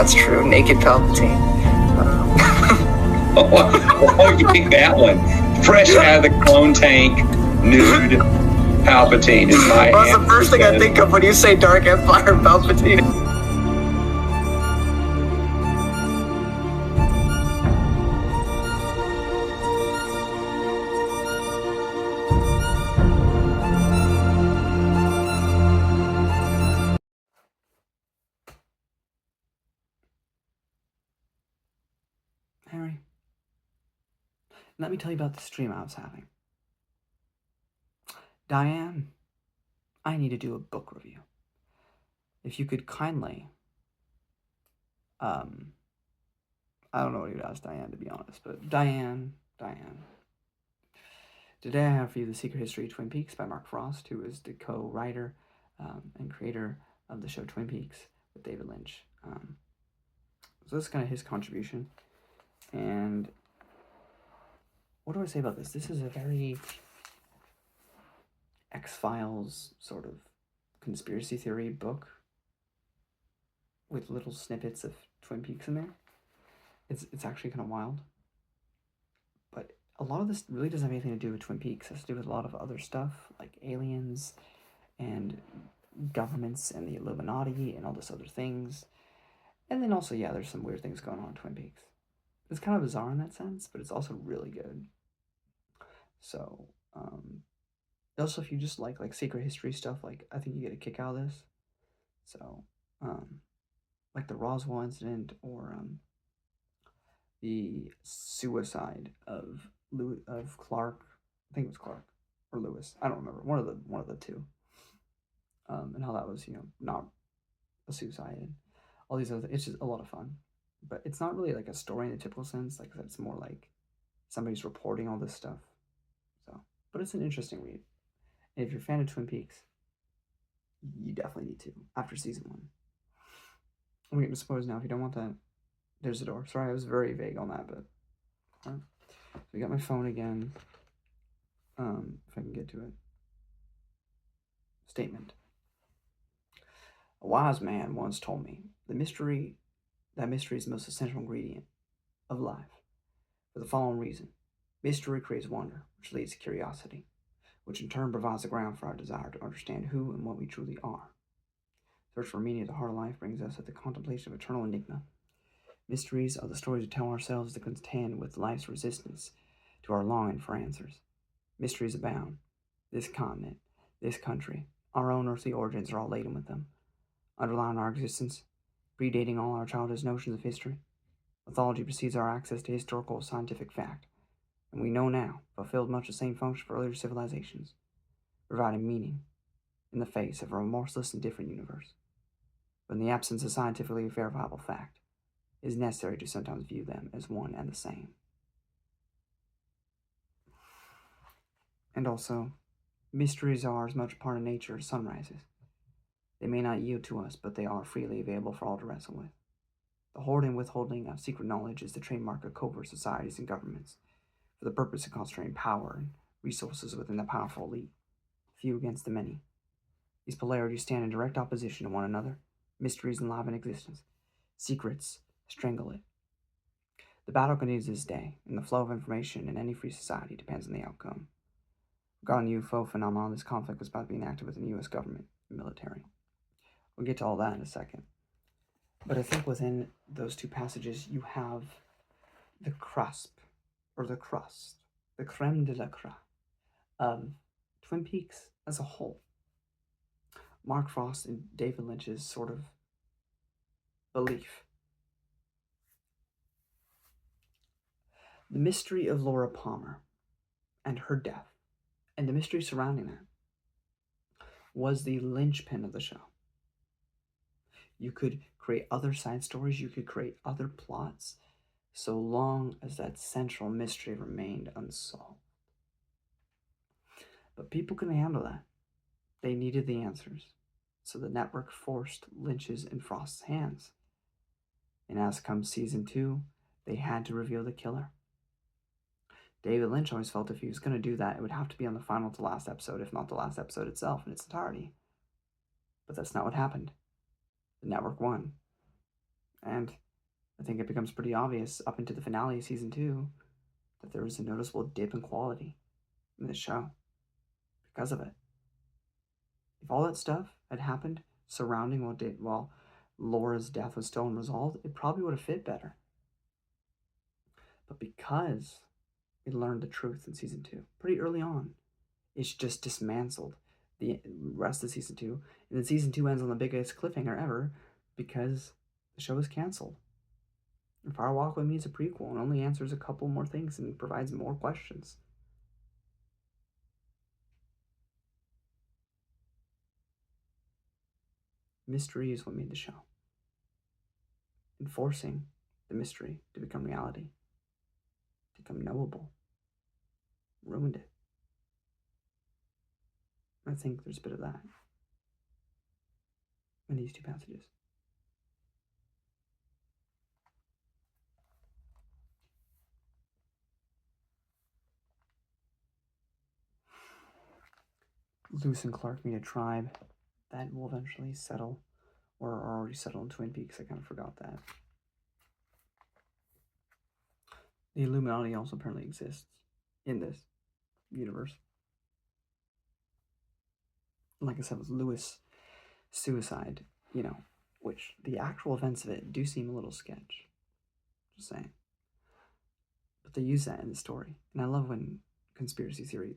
that's true. Naked Palpatine. Oh, you pick that one. Fresh out of the clone tank, nude Palpatine is my Well, that's the first thing I think of when you say Dark Empire Palpatine. Harry, let me tell you about the stream I was having. Diane, I need to do a book review. If you could kindly, I don't know what you'd ask Diane, to be honest, but Diane, today I have for you The Secret History of Twin Peaks by Mark Frost, who is the co-writer and creator of the show Twin Peaks with David Lynch. So this is kind of his contribution. And what do I say about this? This is a very X-Files sort of conspiracy theory book with little snippets of Twin Peaks in there. It's actually kind of wild. But a lot of this really doesn't have anything to do with Twin Peaks. It has to do with a lot of other stuff, like aliens and governments and the Illuminati and all this other things. And then also, yeah, there's some weird things going on in Twin Peaks. It's kind of bizarre in that sense, but it's also really good. So, also, if you just like secret history stuff, I think you get a kick out of this. So, like the Roswell incident, or the suicide of Clark. I think it was Clark or Lewis. I don't remember. One of the two. And how that was, not a suicide, and all these other. It's just a lot of fun, but it's not really like a story in the typical sense. Like it's more like somebody's reporting all this stuff. So, but it's an interesting read. And if you're a fan of Twin Peaks, you definitely need to after season 1. I'm going to suppose now, if you don't want that, there's the door. Sorry, I was very vague on that, but so we got my phone again. If I can get to it. Statement. A wise man once told me that mystery is the most essential ingredient of life. For the following reason: mystery creates wonder, which leads to curiosity, which in turn provides the ground for our desire to understand who and what we truly are. Search for meaning at the heart of life brings us at the contemplation of eternal enigma. Mysteries are the stories we tell ourselves to contend with life's resistance to our longing for answers. Mysteries abound. This continent, this country, our own earthly origins are all laden with them, underlying our existence, predating all our childish notions of history. Mythology precedes our access to historical scientific fact, and we know now fulfilled much the same function for earlier civilizations, providing meaning in the face of a remorseless and different universe. But in the absence of scientifically verifiable fact, it is necessary to sometimes view them as one and the same. And also, mysteries are as much a part of nature as sunrises. They may not yield to us, but they are freely available for all to wrestle with. The hoarding and withholding of secret knowledge is the trademark of covert societies and governments, for the purpose of concentrating power and resources within the powerful elite, few against the many. These polarities stand in direct opposition to one another. Mysteries enliven existence. Secrets strangle it. The battle continues this day, and the flow of information in any free society depends on the outcome. Regarding the UFO phenomenon, this conflict was about to be enacted within the U.S. government and military. We'll get to all that in a second. But I think within those two passages, you have the crust, the creme de la creme of Twin Peaks as a whole. Mark Frost and David Lynch's sort of belief. The mystery of Laura Palmer and her death, and the mystery surrounding that, was the linchpin of the show. You could create other side stories, you could create other plots, so long as that central mystery remained unsolved. But people couldn't handle that. They needed the answers. So the network forced Lynch's and Frost's hands. And as comes season 2, they had to reveal the killer. David Lynch always felt if he was going to do that, it would have to be on the final to last episode, if not the last episode itself in its entirety. But that's not what happened. The network won. And I think it becomes pretty obvious up into the finale of season 2 that there was a noticeable dip in quality in the show because of it. If all that stuff had happened surrounding while Laura's death was still unresolved, it probably would have fit better. But because we learned the truth in season 2 pretty early on, it's just dismantled the rest of season 2, and then season 2 ends on the biggest cliffhanger ever because the show is canceled. And Fire Walk With Me is a prequel and only answers a couple more things and provides more questions. Mystery is what made the show. Enforcing the mystery to become reality, to become knowable, ruined it. I think there's a bit of that in these 2 passages. Lewis and Clark meet a tribe that will eventually settle, or are already settled in Twin Peaks. I kind of forgot that. The Illuminati also apparently exists in this universe. Like I said, with Lewis' suicide, which the actual events of it do seem a little sketch. Just saying. But they use that in the story. And I love when conspiracy theory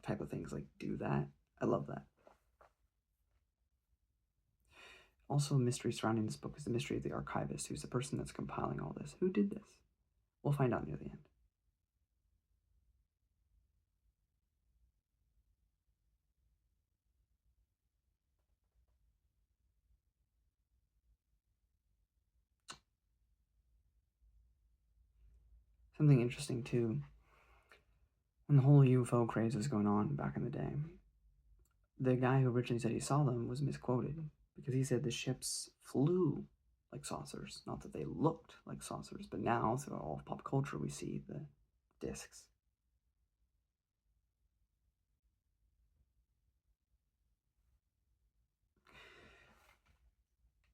type of things do that. I love that. Also, a mystery surrounding this book is the mystery of the archivist, who's the person that's compiling all this. Who did this? We'll find out near the end. Something interesting too, when the whole UFO craze was going on back in the day, the guy who originally said he saw them was misquoted because he said the ships flew like saucers. Not that they looked like saucers, but now through all of pop culture we see the discs.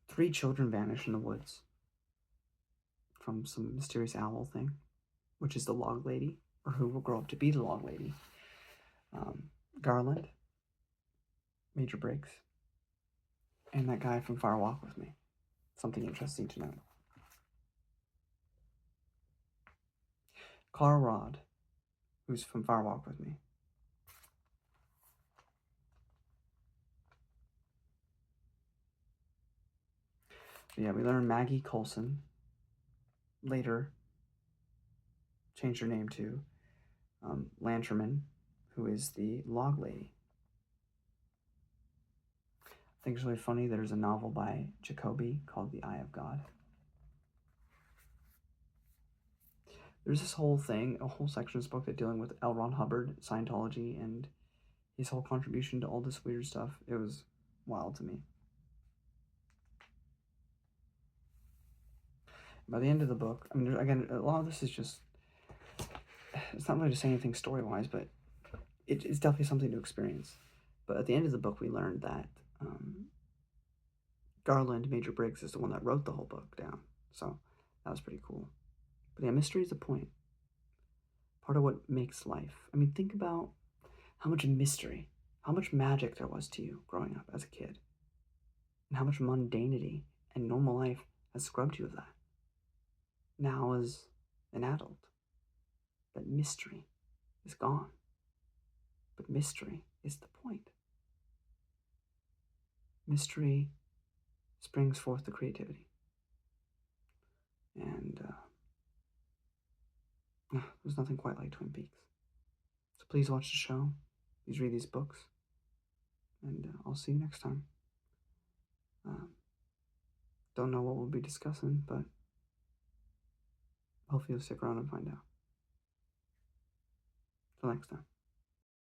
Three children vanish in the woods from some mysterious owl thing, which is the Log Lady, or who will grow up to be the Log Lady. Garland, Major Briggs, and that guy from Fire Walk With Me. Something interesting to note. Carl Rod, who's from Fire Walk With Me. Yeah, we learn Maggie Coulson later changed her name to Lanterman, who is the Log Lady. I think it's really funny. There's a novel by Jacoby called The Eye of God. There's this whole thing, a whole section of this book that dealing with L. Ron Hubbard, Scientology, and his whole contribution to all this weird stuff. It was wild to me. By the end of the book, I mean, again, a lot of this is just, it's not really to say anything story-wise, but it's definitely something to experience. But at the end of the book, we learned that Garland, Major Briggs, is the one that wrote the whole book down. So that was pretty cool. But yeah, mystery is the point. Part of what makes life. I mean, think about how much mystery, how much magic there was to you growing up as a kid. And how much mundanity and normal life has scrubbed you of that. Now as an adult, that mystery is gone. But mystery is the point. Mystery springs forth the creativity. And there's nothing quite like Twin Peaks. So please watch the show. Please read these books. And I'll see you next time. Don't know what we'll be discussing, but hopefully you'll stick around and find out. Till next time.